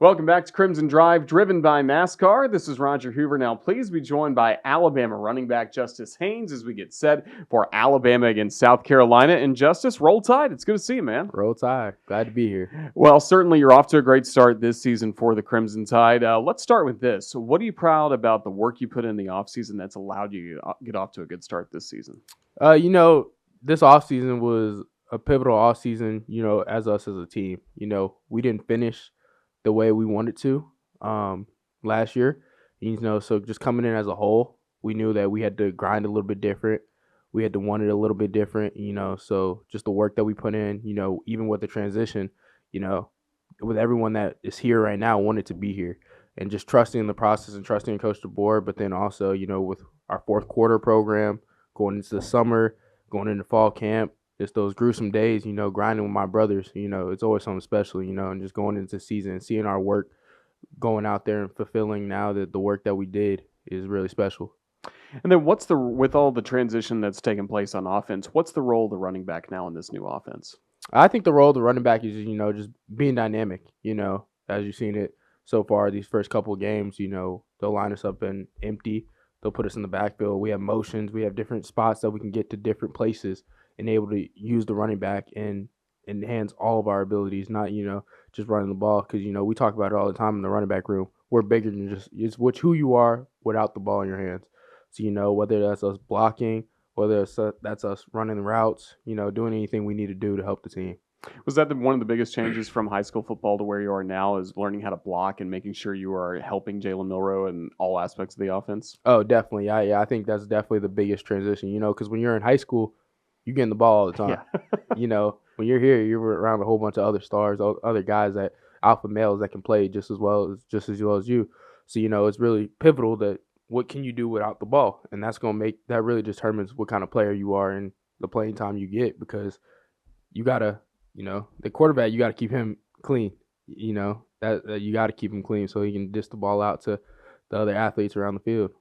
Welcome back to Crimson Drive, driven by NASCAR. This is Roger Hoover. Now, please be joined by Alabama running back Justice Haynes as we get set for Alabama against South Carolina. And Justice, roll tide. It's good to see you, man. Roll Tide. Glad to be here. Well, certainly you're off to a great start this season for the Crimson Tide. Let's start with this. So what are you proud about the work you put in the offseason that's allowed you to get off to a good start this season? This offseason was a pivotal offseason, as us as a team. We didn't finish the way we wanted to last year. So just coming in as a whole, we knew that we had to grind a little bit different. We had to want it a little bit different, so just the work that we put in, even with the transition, with everyone that is here right now wanted to be here and just trusting the process and trusting in Coach DeBoer, but then also, with our fourth quarter program going into the summer, going into fall camp, just those gruesome days, grinding with my brothers, it's always something special, and just going into the season and seeing our work going out there and fulfilling now that the work that we did is really special. And then with all the transition that's taken place on offense, what's the role of the running back now in this new offense? I think the role of the running back is, just being dynamic, as you've seen it so far these first couple of games, they'll line us up in empty. They'll put us in the backfield. We have motions. We have different spots that we can get to different places and able to use the running back and enhance all of our abilities, not, just running the ball. Because, we talk about it all the time in the running back room. We're bigger than just it's who you are without the ball in your hands. So, whether that's us blocking, whether that's us running routes, doing anything we need to do to help the team. Was that one of the biggest changes from high school football to where you are now is learning how to block and making sure you are helping Jalen Milroe in all aspects of the offense? Oh, definitely. Yeah, I think that's definitely the biggest transition, because when you're in high school, you're getting the ball all the time. Yeah. When you're here, you're around a whole bunch of other stars, other guys that alpha males that can play just as well as you. So, it's really pivotal that what can you do without the ball? And that really determines what kind of player you are and the playing time you get, because you gotta, the quarterback, you gotta keep him clean. That you gotta keep him clean so he can dish the ball out to the other athletes around the field.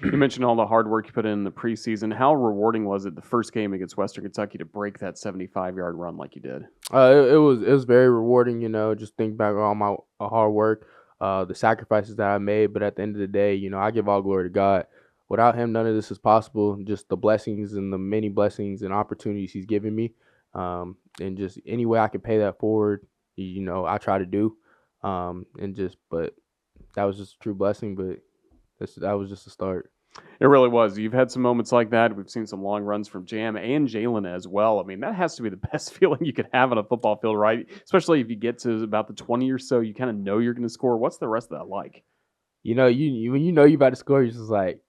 You mentioned all the hard work you put in the preseason. How rewarding was it the first game against Western Kentucky to break that 75-yard run like you did? It was very rewarding. Just think back on all my hard work, the sacrifices that I made. But at the end of the day, I give all glory to God. Without Him, none of this is possible. Just the blessings and the many blessings and opportunities He's given me, and just any way I can pay that forward, I try to do. But that was just a true blessing. But that was just a start. It really was. You've had some moments like that. We've seen some long runs from Jam and Jalen as well. I mean, that has to be the best feeling you could have on a football field, right? Especially if you get to about the 20 or so, you kind of know you're going to score. What's the rest of that like? When you're about to score, you're just like,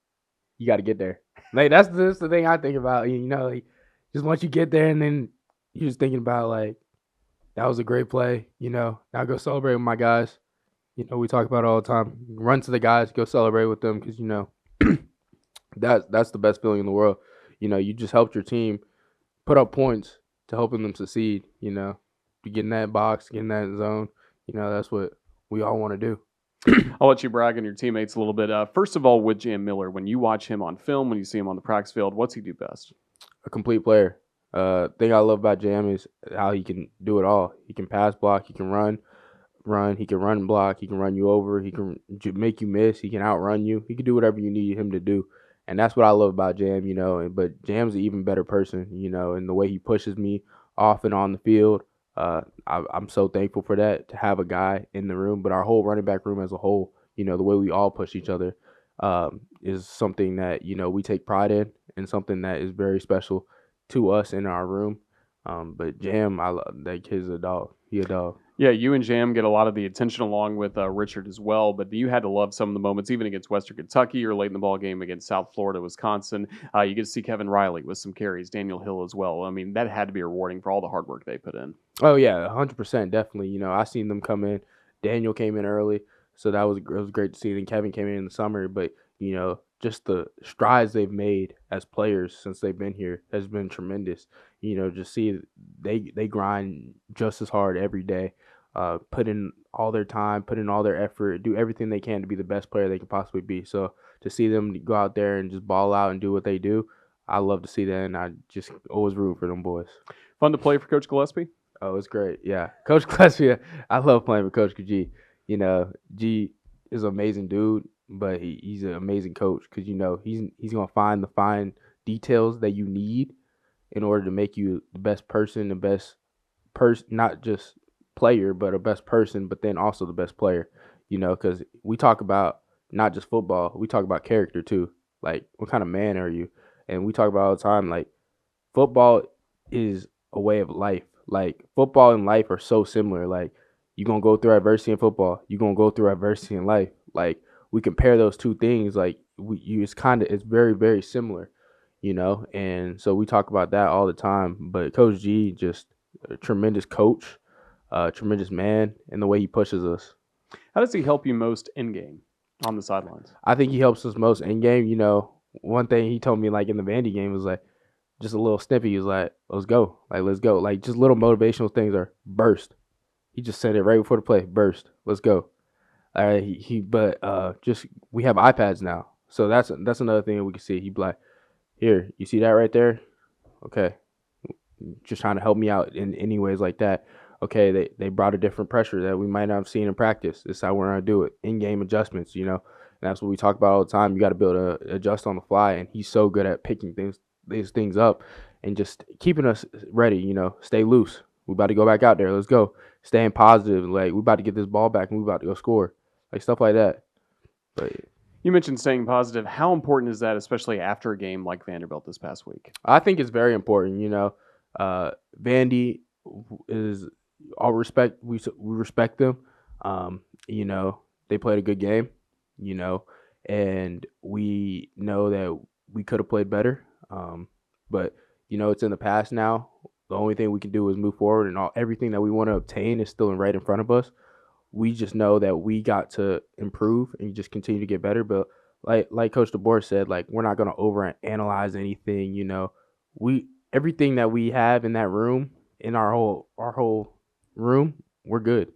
you got to get there. Like that's the thing I think about. Just once you get there, and then you're just thinking about like, that was a great play. Now go celebrate with my guys. We talk about it all the time. Run to the guys, go celebrate with them, because that's the best feeling in the world. You just helped your team put up points to helping them succeed. To get in that box, get in that zone. That's what we all want to do. I'll let you brag on your teammates a little bit. First of all, with Jam Miller, when you watch him on film, when you see him on the practice field, what's he do best? A complete player. Thing I love about Jam is how he can do it all. He can pass block, he can run, he can run and block, he can run you over, he can make you miss, he can outrun you, he can do whatever you need him to do. And that's what I love about Jam, but Jam's an even better person, and the way he pushes me off and on the field. I'm so thankful for that, to have a guy in the room, but our whole running back room as a whole, the way we all push each other, is something that, we take pride in, and something that is very special to us in our room. But Jam, that kid's a dog. He a dog. Yeah, you and Jam get a lot of the attention along with Richard as well, but you had to love some of the moments, even against Western Kentucky or late in the ball game against South Florida, Wisconsin. You get to see Kevin Riley with some carries, Daniel Hill as well. I mean, that had to be rewarding for all the hard work they put in. Oh, yeah, 100%, definitely. I seen them come in. Daniel came in early, so it was great to see. Then Kevin came in the summer, but, just the strides they've made as players since they've been here has been tremendous. Just see they grind just as hard every day, put in all their time, put in all their effort, do everything they can to be the best player they can possibly be. So to see them go out there and just ball out and do what they do, I love to see that, and I just always root for them boys. Fun to play for Coach Gillespie? Oh, it's great. Yeah. Coach Gillespie, I love playing with Coach G. G is an amazing dude, but he's an amazing coach because he's gonna find the fine details that you need in order to make you the best person, the best person, not just player, but a best person, but then also the best player. Because we talk about not just football, we talk about character too. Like, what kind of man are you? And we talk about all the time, like, football is a way of life. Like, football and life are so similar. Like, you're gonna go through adversity in football, you're gonna go through adversity in life. Like, we compare those two things, like, it's very, very similar, and so we talk about that all the time. But Coach G, just a tremendous coach, a tremendous man, and the way he pushes us. How does he help you most in game on the sidelines? I think he helps us most in game. One thing he told me, like, in the Vandy game, was like, just a little snippy. He was like, let's go. Like, let's go. Like, just little motivational things are burst. He just said it right before the play. Burst. Let's go. All right. But just, we have iPads now. So that's another thing that we can see. He'd be like, here, you see that right there? Okay. Just trying to help me out in any ways like that. Okay, they brought a different pressure that we might not have seen in practice. This is how we're gonna do it. In-game adjustments, And that's what we talk about all the time. You got to be able to adjust on the fly, and he's so good at picking these things up and just keeping us ready. Stay loose. We about to go back out there. Let's go. Staying positive. Like, we about to get this ball back and we about to go score. Like, stuff like that. But You mentioned staying positive. How important is that, especially after a game like Vanderbilt this past week? I think it's very important. Vandy is all respect. We respect them. They played a good game. And we know that we could have played better. But it's in the past now. The only thing we can do is move forward, and everything that we want to obtain is still right in front of us. We just know that we got to improve and just continue to get better. But like Coach DeBoer said, like, we're not gonna overanalyze anything. We everything that we have in that room, in our whole room, we're good.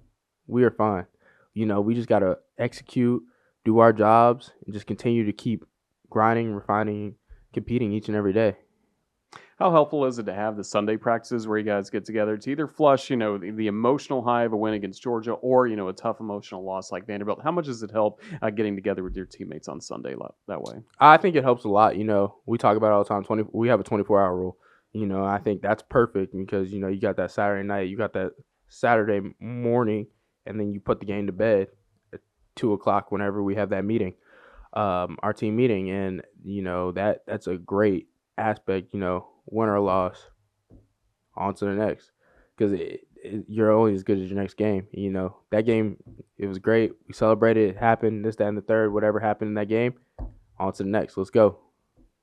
We are fine. We just gotta execute, do our jobs, and just continue to keep grinding, refining, competing each and every day. How helpful is it to have the Sunday practices where you guys get together to either flush, the emotional high of a win against Georgia or, a tough emotional loss like Vanderbilt? How much does it help getting together with your teammates on Sunday that way? I think it helps a lot. We talk about it all the time. We have a 24-hour rule. I think that's perfect because you got that Saturday night, you got that Saturday morning, and then you put the game to bed at 2 o'clock whenever we have that meeting, our team meeting, and that's a great aspect. Win or loss, on to the next, because you're only as good as your next game. That game, it was great. We celebrated. It happened. This, that, and the third. Whatever happened in that game, on to the next. Let's go.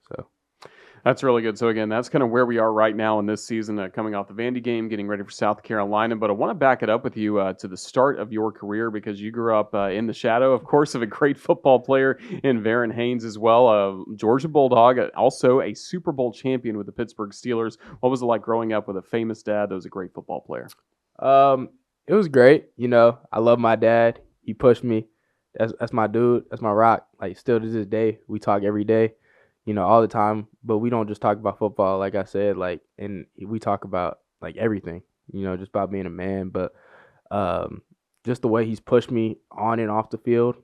So That's really good. So again, that's kind of where we are right now in this season, coming off the Vandy game, getting ready for South Carolina. But I want to back it up with you to the start of your career because you grew up in the shadow, of course, of a great football player in Haynes as well, Georgia Bulldog, also a Super Bowl champion with the Pittsburgh Steelers. What was it like growing up with a famous dad that was a great football player? it was great. I love my dad. He pushed me. That's my dude. That's my rock. Like, still to this day, we talk every day, all the time. But we don't just talk about football, like I said. Like, and we talk about, like, everything. Just about being a man. But just the way he's pushed me on and off the field,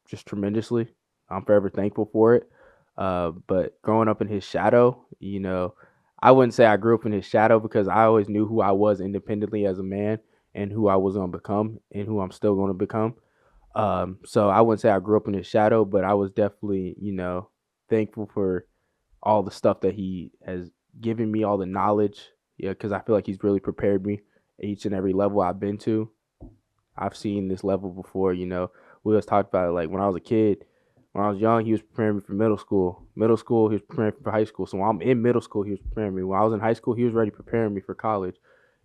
just tremendously. I'm forever thankful for it. But growing up in his shadow, I wouldn't say I grew up in his shadow because I always knew who I was independently as a man and who I was going to become and who I'm still going to become. So I wouldn't say I grew up in his shadow, but I was definitely, thankful for all the stuff that he has given me, all the knowledge. Yeah, because I feel like he's really prepared me each and every level I've been to. I've seen this level before. We always talked about it, like, when I was a kid. When I was young, he was preparing me for middle school. Middle school, he was preparing me for high school. So when I'm in middle school, he was preparing me. When I was in high school, he was already preparing me for college.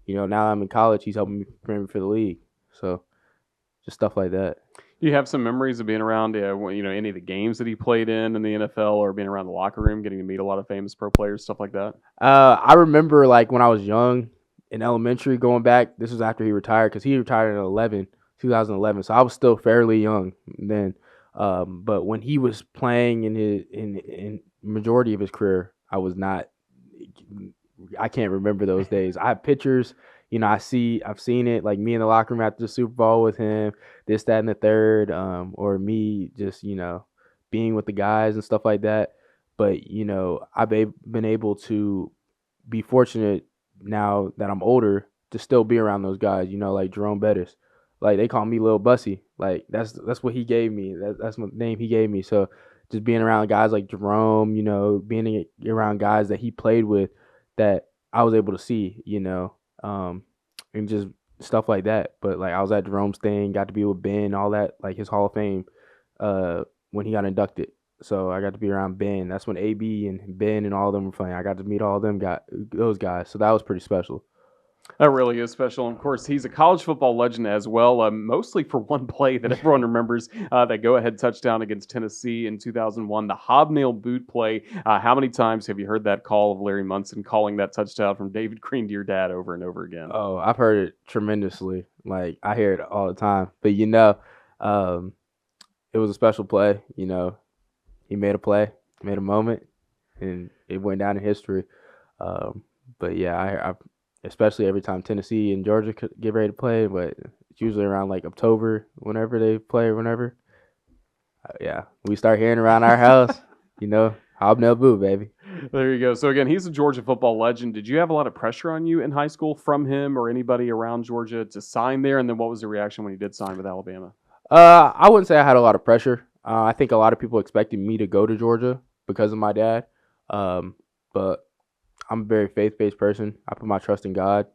Now I'm in college, he's helping me prepare me for the league. So just stuff like that. Do you have some memories of being around, any of the games that he played in the NFL or being around the locker room, getting to meet a lot of famous pro players, stuff like that? I remember, like, when I was young in elementary, going back. This was after he retired because he retired in 2011. So I was still fairly young then. But when he was playing in majority of his career, I was not. I can't remember those days. I have pictures. I've seen it, like me in the locker room after the Super Bowl with him, this, that, and the third, or me just, being with the guys and stuff like that. But, I've been able to be fortunate now that I'm older to still be around those guys, like Jerome Bettis. Like they call me Lil Bussy. Like that's what he gave me. That's what name he gave me. So just being around guys like Jerome, being around guys that he played with that I was able to see, and just stuff like that. But like I was at Jerome's thing, got to be with Ben, all that, like his Hall of Fame, when he got inducted. So I got to be around Ben. That's when AB and Ben and all of them were playing. I got to meet all of them those guys. So that was pretty special. That really is special. And of course, he's a college football legend as well, mostly for one play that everyone remembers, that go-ahead touchdown against Tennessee in 2001, the hobnail boot play. How many times have you heard that call of Larry Munson calling that touchdown from David Green to your dad over and over again? Oh, I've heard it tremendously. Like I hear it all the time. But um, it was a special play. He made a play, made a moment, and it went down in history. Um, but yeah, I especially every time Tennessee and Georgia get ready to play, but it's usually around like October, whenever they play or whenever. Yeah, we start hearing around our house, hobnail boo, baby. There you go. So again, he's a Georgia football legend. Did you have a lot of pressure on you in high school from him or anybody around Georgia to sign there? And then what was the reaction when he did sign with Alabama? I wouldn't say I had a lot of pressure. I think a lot of people expected me to go to Georgia because of my dad. But I'm a very faith-based person. I put my trust in God.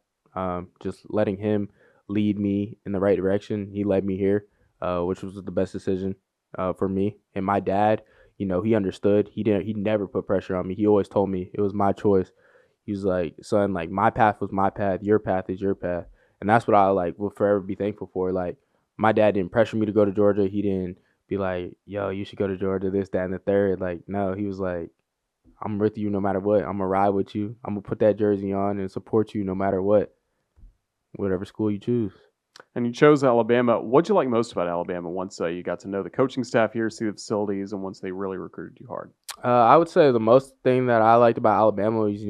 Just letting Him lead me in the right direction. He led me here, which was the best decision for me. And my dad, he understood. He never put pressure on me. He always told me it was my choice. He was like, son, like my path was my path. Your path is your path. And that's what I like will forever be thankful for. Like my dad didn't pressure me to go to Georgia. He didn't be like, yo, you should go to Georgia, this, that, and the third. Like, no, he was like, I'm with you no matter what. I'm gonna ride with you. I'm gonna put that jersey on and support you no matter what, whatever school you choose. And you chose Alabama. What'd you like most about Alabama once you got to know the coaching staff here, see the facilities, and once they really recruited you hard? I would say the most thing that I liked about Alabama is,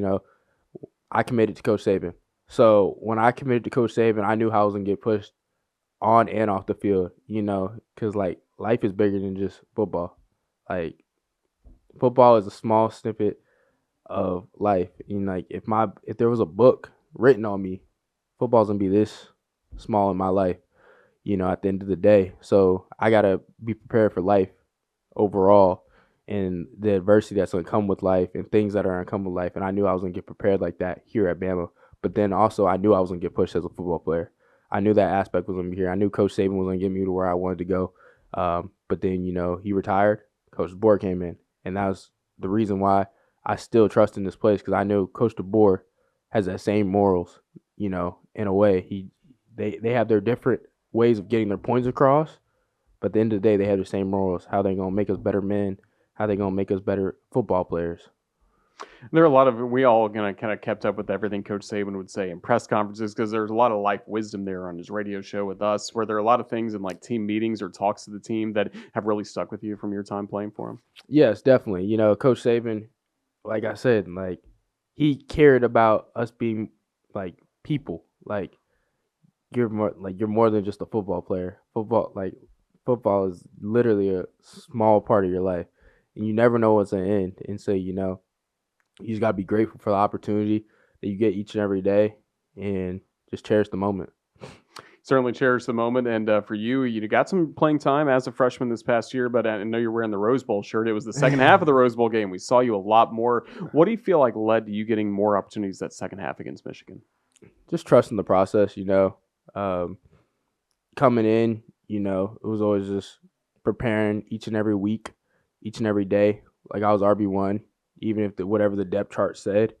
I committed to Coach Saban. So when I committed to Coach Saban, I knew how I was gonna get pushed on and off the field. Because like life is bigger than just football. Like football is a small snippet of life. And like if there was a book written on me, football's gonna be this small in my life, at the end of the day. So I gotta be prepared for life overall and the adversity that's gonna come with life and things that are gonna come with life. And I knew I was gonna get prepared like that here at Bama. But then also I knew I was gonna get pushed as a football player. I knew that aspect was gonna be here. I knew Coach Saban was gonna get me to where I wanted to go. But then, he retired. Coach DeBoer came in. And that was the reason why I still trust in this place, because I know Coach DeBoer has that same morals, in a way. They have their different ways of getting their points across, but at the end of the day, they have the same morals. How they gonna make us better men? How they gonna make us better football players? There are a lot of we all kind of kept up with everything Coach Saban would say in press conferences because there's a lot of life wisdom there on his radio show with us. Where there are a lot of things in like team meetings or talks to the team that have really stuck with you from your time playing for him. Yes, definitely. Coach Saban, like I said, like he cared about us being like people. Like you're more than just a football player. Football is literally a small part of your life, and you never know what's gonna end. And so you just gotta be grateful for the opportunity that you get each and every day, and just cherish the moment. Certainly cherish the moment. And for you, you got some playing time as a freshman this past year, but I know you're wearing the Rose Bowl shirt. It was the second half of the Rose Bowl game. We saw you a lot more. What do you feel like led to you getting more opportunities that second half against Michigan? Just trusting the process, coming in, it was always just preparing each and every week, each and every day. Like I was RB1, even if whatever the depth chart said.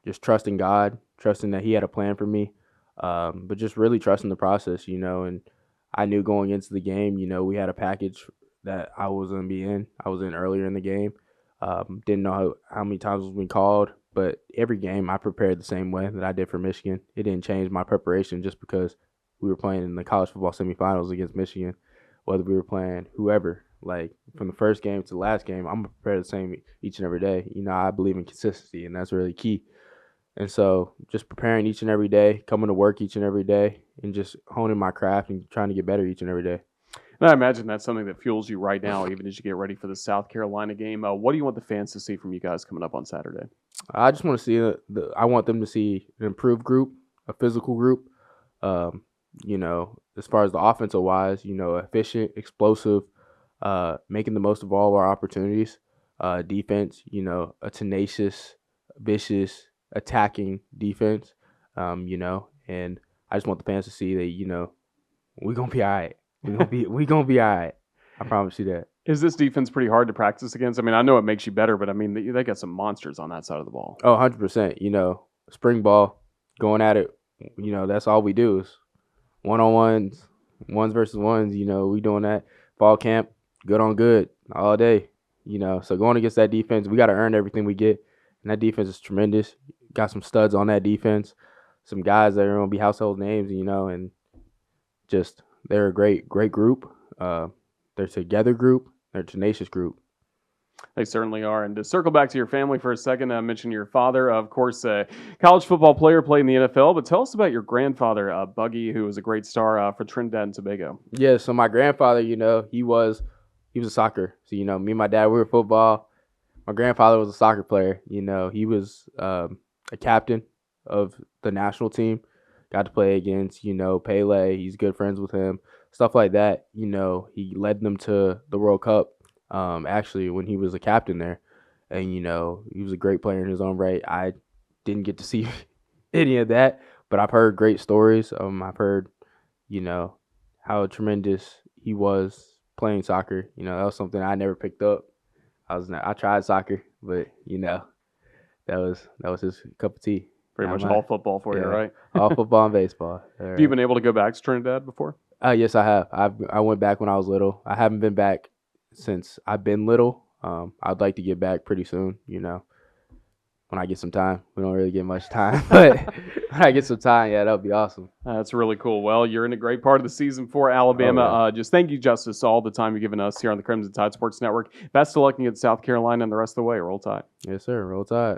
Just trusting God, trusting that He had a plan for me, but just really trusting the process, And I knew going into the game, we had a package that I was going to be in. I was in earlier in the game. Didn't know how many times it was being called, but every game I prepared the same way that I did for Michigan. It didn't change my preparation just because we were playing in the college football semifinals against Michigan, whether we were playing whoever. Like from the first game to the last game, I'm prepared the same each and every day. I believe in consistency, and that's really key. And so just preparing each and every day, coming to work each and every day, and just honing my craft and trying to get better each and every day. And I imagine that's something that fuels you right now, even as you get ready for the South Carolina game. What do you want the fans to see from you guys coming up on Saturday? I just want to see I want them to see an improved group, a physical group. Um, as far as the offensive wise, efficient, explosive, making the most of all of our opportunities. Defense, a tenacious, vicious, attacking defense. And I just want the fans to see that, we're gonna be all right. We gonna be all right. I promise you that. Is this defense pretty hard to practice against? I mean, I know it makes you better, but I mean, they got some monsters on that side of the ball. Oh, 100%. Spring ball, going at it. That's all we do is one-on-ones, ones versus ones. We doing that. Fall camp, good on good all day. So going against that defense, we got to earn everything we get. And that defense is tremendous. Got some studs on that defense. Some guys that are going to be household names, and just they're a great group. They're together group. They're a tenacious group. They certainly are. And to circle back to your family for a second, I mentioned your father, of course, a college football player, played in the NFL. But tell us about your grandfather, Buggy, who was a great star for Trinidad and Tobago. Yeah, so my grandfather, he was a soccer. So, me and my dad, we were football. My grandfather was a soccer player. He was a captain of the national team. Got to play against, Pele. He's good friends with him. Stuff like that. He led them to the World Cup. Actually, when he was a captain there, and he was a great player in his own right. I didn't get to see any of that, but I've heard great stories. I've heard, how tremendous he was playing soccer. That was something I never picked up. I tried soccer, but that was his cup of tea. Pretty much all football for you, right? All football and baseball. Have you been able to go back to Trinidad before? Yes, I have. I went back when I was little. I haven't been back since I've been little. I'd like to get back pretty soon, when I get some time. We don't really get much time, but when I get some time, yeah, that would be awesome. That's really cool. Well, you're in a great part of the season for Alabama. Oh, yeah. Just thank you, Justice, all the time you've given us here on the Crimson Tide Sports Network. Best of luck against South Carolina and the rest of the way. Roll Tide. Yes, sir. Roll Tide.